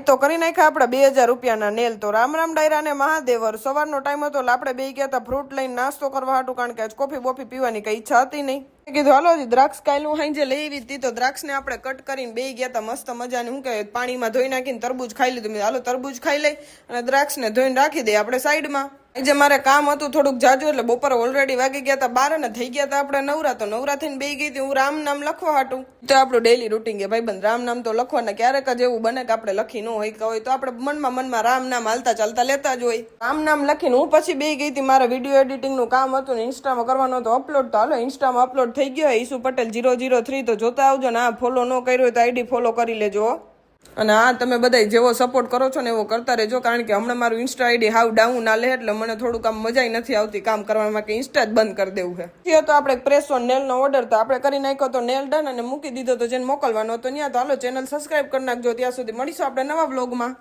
તો કરી નાખ્યા આપણા 2000 રૂપિયાના નેલ. તો રામ રામ ડાયરા ને મહાદેવર. સવારનો ટાઈમ હતો એટલે આપણે બે ગયા હતા ફ્રૂટ લઈને નાસ્તો કરવા હાટું, કારણ કે આજ કોફી બોફી પીવાની કઈ ઈચ્છા હતી નહીં. કીધું હાલો દ્રાક્ષ કાયલું હાંજે લઈ આવી હતી, તો દ્રાક્ષ ને આપણે કટ કરીને બે ગયા હતા મસ્ત મજાની, શું કહેવાય, પાણીમાં ધોઈ નાખીને તરબૂચ ખાઈ લીધું. હાલો તરબૂચ ખાઈ લઈ અને દ્રાક્ષ ને ધોઈને રાખી દઈએ આપણે સાઈડમાં. જે મારે કામ હતું થોડુંક જાજુ, એટલે બપોરે ઓલરેડી વાગી ગયા હતા 12 ને થઈ ગયા હતા આપણે નવરા. તો નવરા થઈને બે ગઈ હતી હું રામ નામ લખવા હાટું. તો આપણું ડેલી રૂટીન કે ભાઈબંધ રામ નામ તો લખવાના. ક્યારેક જ એવું બને કે આપણે લખી ન હોય તો આપણે મનમાં રામ નામ હાલતા ચાલતા લેતા જ હોય. રામ નામ લખીને હું પછી બે ગઈ હતી, મારે વિડીયો એડિટિંગ નું કામ હતું ને ઇન્સ્ટામાં કરવાનો હતો અપલોડ. તો હાલો ઇન્સ્ટામાં અપલોડ થઈ ગયો ઈસુ પટેલ 003, તો જોતા આવજો ને. આ ફોલો ન કર્યો હોય તો આઈડી ફોલો કરી લેજો. અને હા, તમે બધા જેવો સપોર્ટ કરો છો ને એવો કરતા રહેજો, કારણ કે હમણાં મારું ઇન્સ્ટા આઈડી હાવ ડાઉન આલે, એટલે મને થોડુંક આમ મજા નથી આવતી કામ કરવામાં, કે ઇન્સ્ટા જ બંધ કરી દેવું છે. તો આપણે પ્રેસ ઓન નેલ નો ઓર્ડર તો આપણે કરી નાખ્યો, તો નેલ ડન અને મૂકી દીધો. તો જેને મોકલવાનો હતો ત્યાં. તો હાલો ચેનલ સબસ્ક્રાઇબ કરી નાખજો. ત્યાં સુધી મળીશું આપણે નવા વ્લોગમાં.